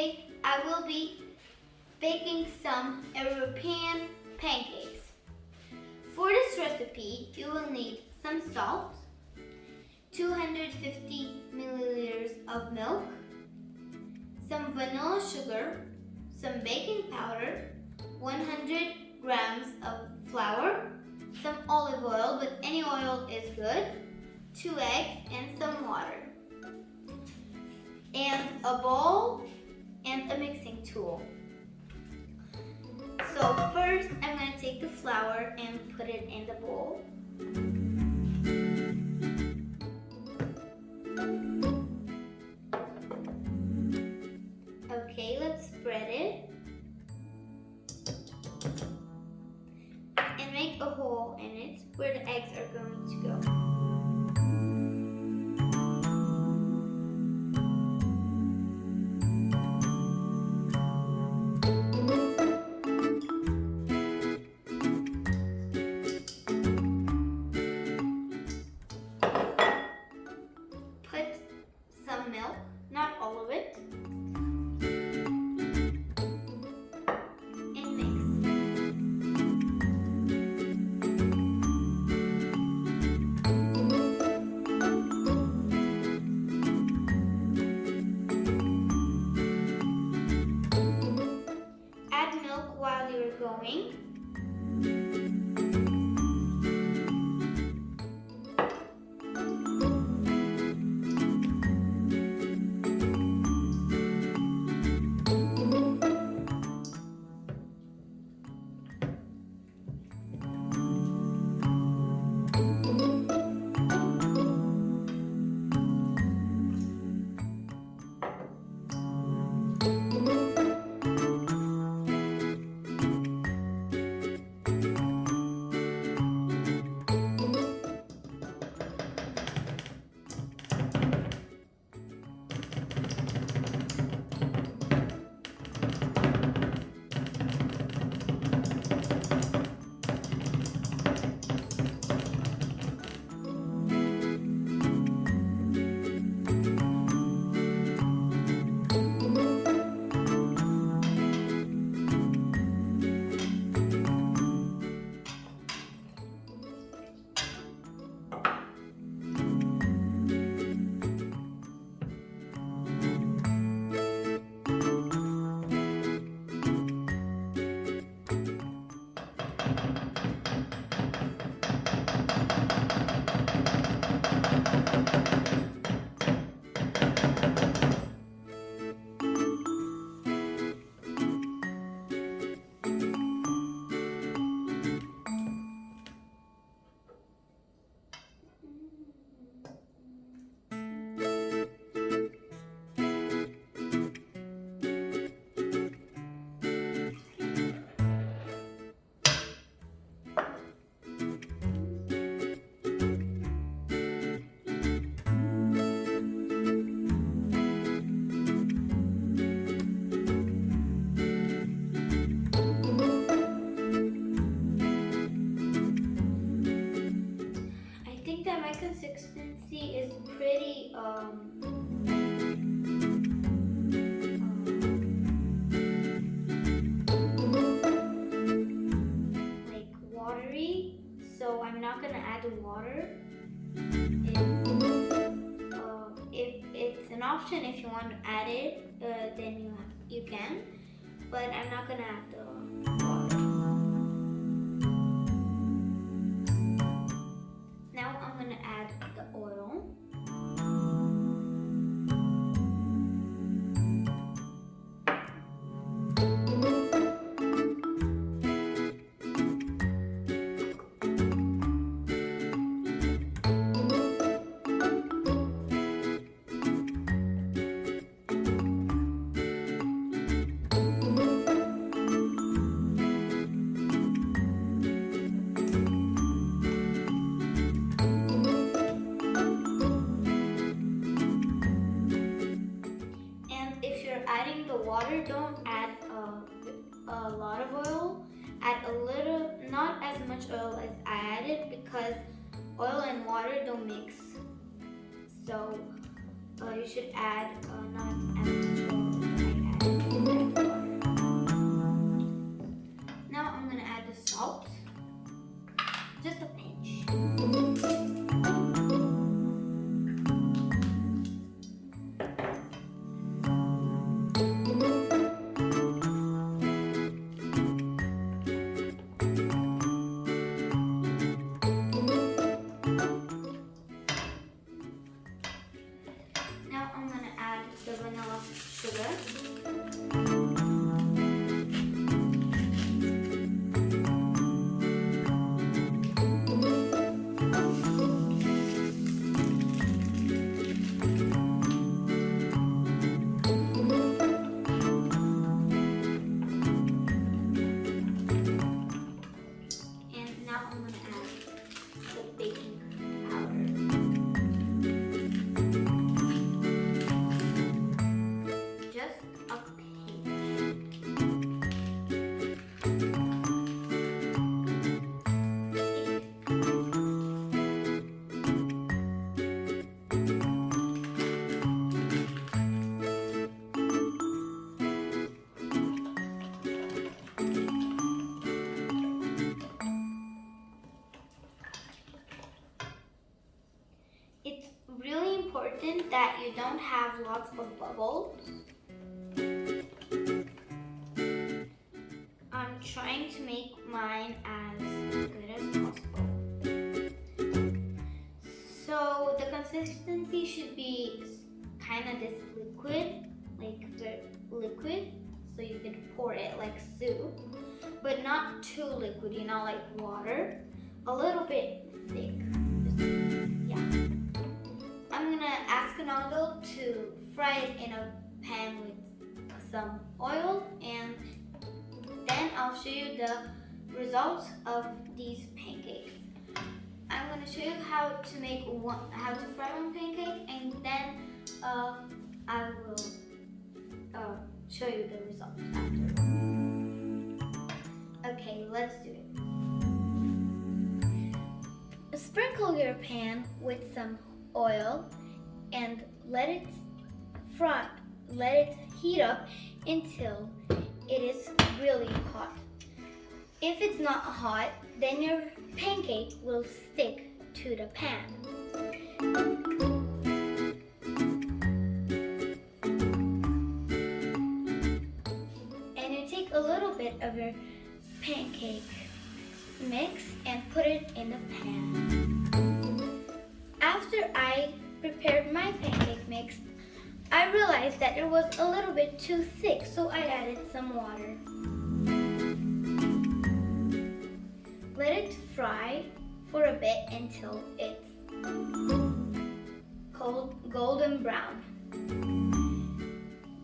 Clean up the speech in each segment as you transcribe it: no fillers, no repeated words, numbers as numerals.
Today I will be baking some European pancakes. For this recipe, you will need some salt, 250 milliliters of milk, some vanilla sugar, some baking powder, 100 grams of flour, some olive oil, but any oil is good, 2 eggs, and some water, and a bowl and a mixing tool. So first I'm going to take the flour and put it in the bowl. Okay, let's spread it and make a hole in it where the eggs are going to go. Milk, not all of it, and mix. Add milk while you're going. Consistency is pretty like watery, so I'm not gonna add the water. If it's an option, if you want to add it, then you can, but I'm not gonna add the water. Now I'm going to add the oil. Adding the water, don't add a lot of oil. Add a little, not as much oil as I added, because oil and water don't mix. So you should add not as much oil as I added. the vanilla sugar. And now I'm going to add the baking powder. Just a It's really important that you don't have lots of bubbles. I'm trying to make mine as good as possible. So the consistency should be kind of this liquid, like liquid, so you can pour it like soup, but not too liquid, you know, like water. A little bit thick. Yeah. I'm gonna ask Ronaldo to fry it in a pan with some oil, and then I'll show you the results of these pancakes. I'm gonna show you how to fry one pancake, and then I will show you the results after. Okay, let's do it. Sprinkle your pan with some oil and let it heat up until it is really hot. If it's not hot, then your pancake will stick to the pan. And you take a little bit of your pancake mix and put it in the pan. After I prepared my pancake mix, I realized that it was a little bit too thick, so I added some water. Let it fry for a bit until it's golden brown.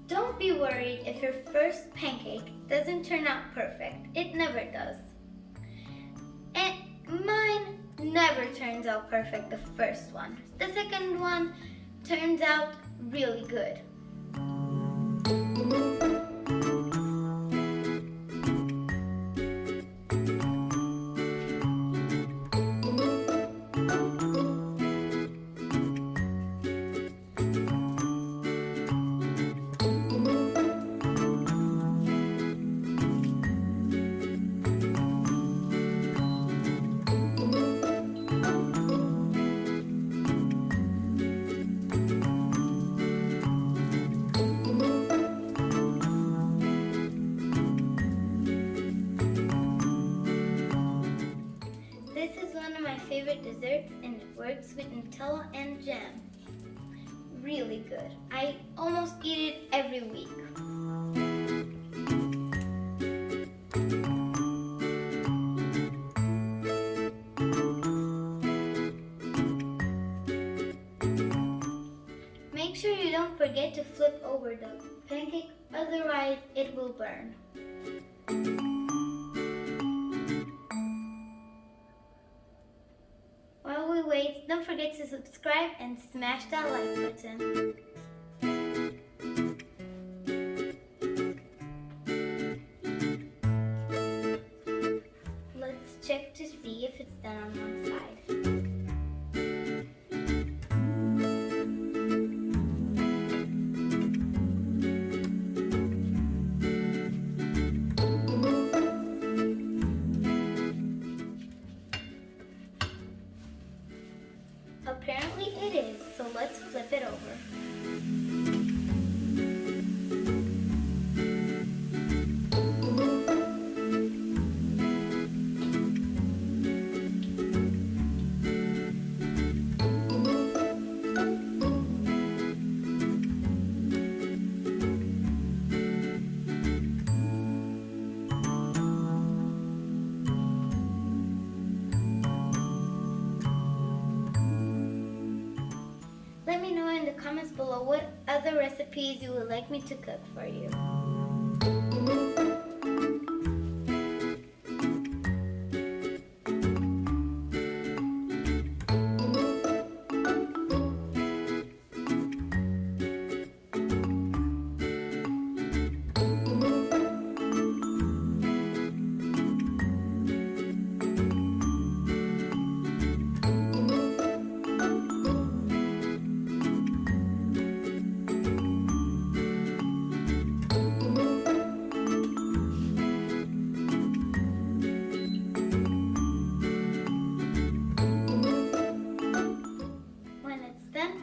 Don't be worried if your first pancake doesn't turn out perfect. It never does. And mine never turns out perfect, the first one. The second one turns out really good. Favorite desserts, and it works with Nutella and jam. Really good. I almost eat it every week. Make sure you don't forget to flip over the pancake, otherwise it will burn. While we wait, don't forget to subscribe and smash that like button. Let's check to see if it's done on one side. Apparently it is, so let's flip it over. comments below what other recipes you would like me to cook for you.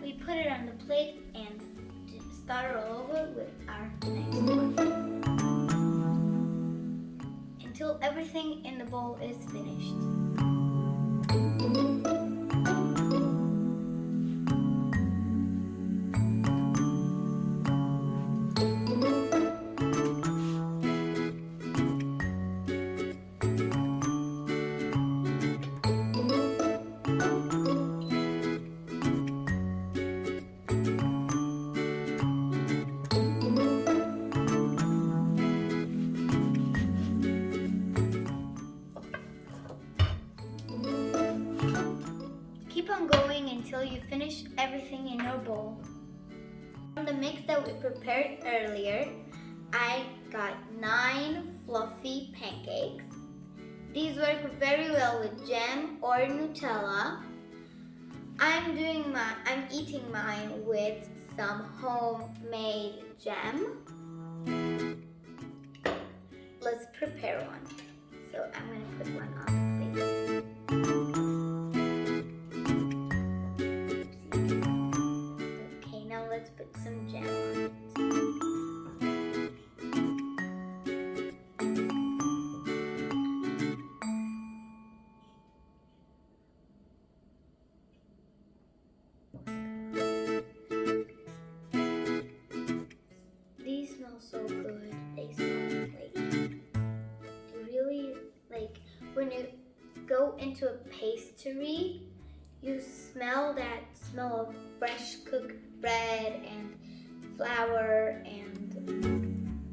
We put it on the plate and start all over with our next one until everything in the bowl is finished. Keep on going until you finish everything in your bowl. From the mix that we prepared earlier, I got 9 fluffy pancakes. These work very well with jam or Nutella. I'm eating mine with some homemade jam. Let's prepare one. So I'm going to put one on the plate. Let's put some jam on it. These smell so good. They smell like really like when you go into a pastry, you smell that smell of fresh cooked bread and flour and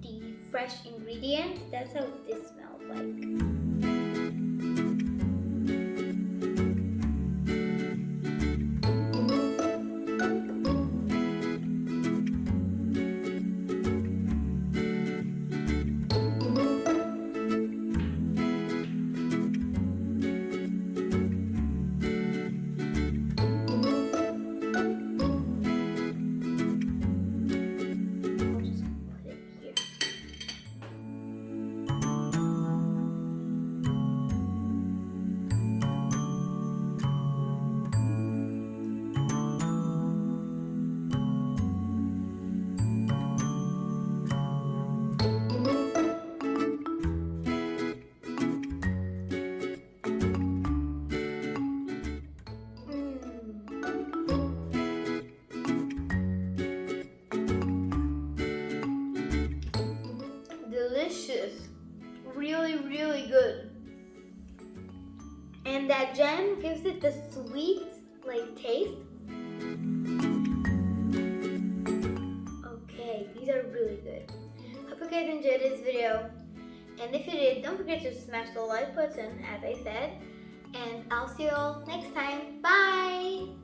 the fresh ingredients. That's how this smells like. Delicious, really good, and that jam gives it the sweet taste. Okay, these are really good. Hope you guys enjoyed this video, and if you did, don't forget to smash the like button as I said, and I'll see you all next time. Bye.